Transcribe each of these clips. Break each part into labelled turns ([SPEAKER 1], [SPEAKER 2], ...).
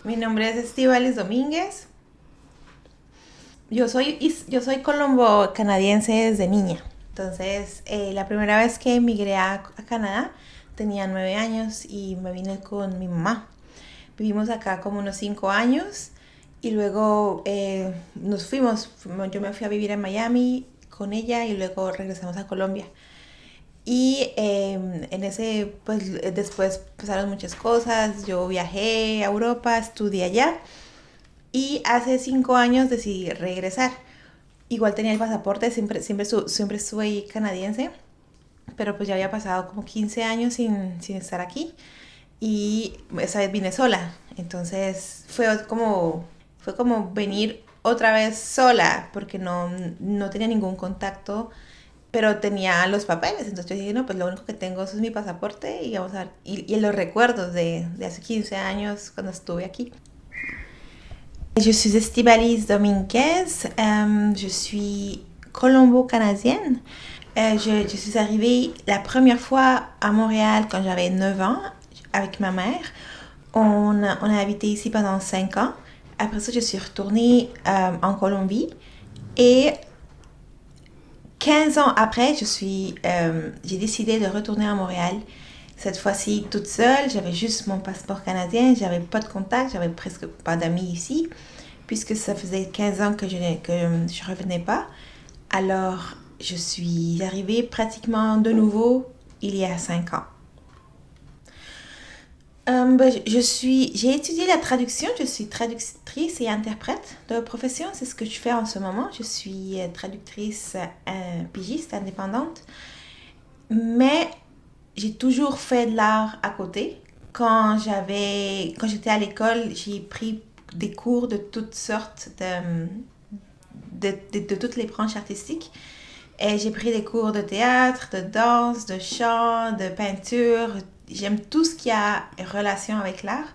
[SPEAKER 1] Mi nombre es Estíbaliz Domínguez. Yo soy colombo-canadiense desde niña. Entonces, la primera vez que emigré a Canadá tenía 9 años y me vine con mi mamá. Vivimos acá como unos 5 años y luego nos fuimos. Yo me fui a vivir en Miami con ella y luego regresamos a Colombia. Y pues después pasaron muchas cosas. Yo viajé a Europa, estudié allá y hace 5 años decidí regresar. Igual tenía el pasaporte, siempre soy canadiense, pero pues ya había pasado como 15 años sin estar aquí y esa vez vine sola. Entonces fue como venir otra vez sola porque no tenía ningún contacto, pero tenía los papeles. Entonces yo dije, no, pues lo único que tengo es mi pasaporte y vamos a ver. Y los recuerdos de hace 15 años cuando estuve aquí. Je suis Estíbaliz Dominguez, je suis colombo-canadienne. Je suis arrivée la première fois à Montréal quand j'avais 9 ans avec ma mère. On a habité ici pendant 5 ans. Après ça, je suis retournée en Colombie. Et 15 ans après, j'ai décidé de retourner à Montréal. Cette fois-ci toute seule, j'avais juste mon passeport canadien, j'avais pas de contact, j'avais presque pas d'amis ici, puisque ça faisait 15 ans que je revenais pas. Alors, je suis arrivée pratiquement de nouveau il y a 5 ans. J'ai étudié la traduction, je suis traductrice et interprète de profession, c'est ce que je fais en ce moment. Je suis traductrice pigiste indépendante, mais j'ai toujours fait de l'art à côté. Quand j'étais à l'école, j'ai pris des cours de toutes sortes de toutes les branches artistiques. Et j'ai pris des cours de théâtre, de danse, de chant, de peinture. J'aime tout ce qui a relation avec l'art.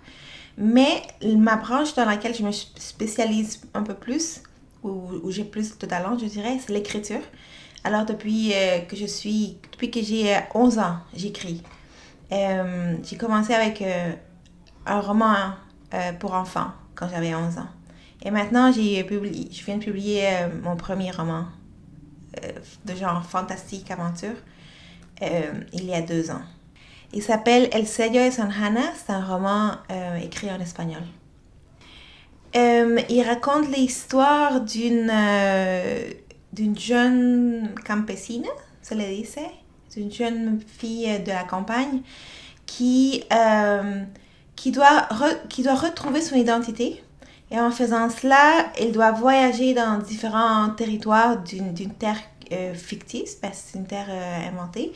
[SPEAKER 1] Mais ma branche dans laquelle je me spécialise un peu plus, où j'ai plus de talent, je dirais, c'est l'écriture. Alors depuis que j'ai 11 ans, j'écris. J'ai commencé avec un roman pour enfants quand j'avais 11 ans. Et maintenant, je viens de publier mon premier roman de genre fantastique, aventure, il y a 2 ans. Il s'appelle El sello de San Hannah, c'est un roman écrit en espagnol. Il raconte l'histoire d'une jeune campesina, se le dice, d'une jeune fille de la campagne qui doit retrouver son identité. Et en faisant cela, elle doit voyager dans différents territoires d'une terre fictive, parce que c'est une terre inventée,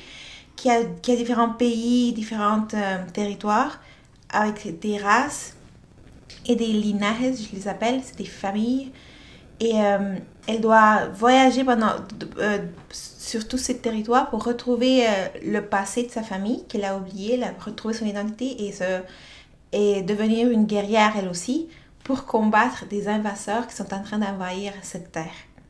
[SPEAKER 1] qui a différents pays, différents territoires, avec des races et des linages, je les appelle, c'est des familles. Et elle doit voyager sur tous ces territoires pour retrouver le passé de sa famille qu'elle a oublié, retrouver son identité et devenir une guerrière elle aussi pour combattre des invaseurs qui sont en train d'envahir cette terre.